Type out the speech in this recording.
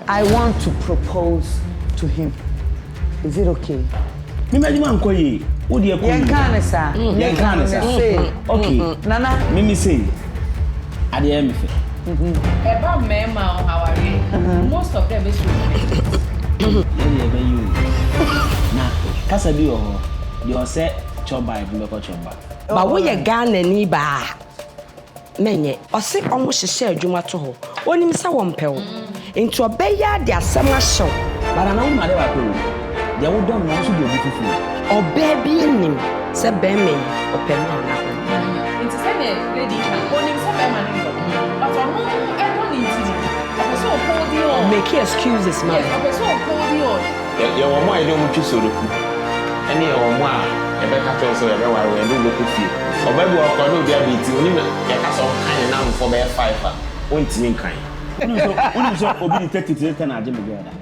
I want to propose to him. Is it okay? Yenkanesa. Okay. Nana. Mimi say. At the end. About men, how are you? Most of them is you. Now, Casabi or you say choba, local choba. But we are Ghana ni ba. Menye, or say almost a share Juma to her. Only Miss Wampel. Into a beya, their summer show. But I know my level. They would don't know to be beautiful. Or baby in him, said Benny, or Penny. It's a lady, only some man. But for more, everyone is so cold. Make excuses, man. Yes, so cold. You are more, I don't want you so look. Any or more, a better also, everywhere we do look at you. Or maybe I'll call you there, be to him. You have some kind of now for their 5. Won't mean kind. So, obedient to the 10 together.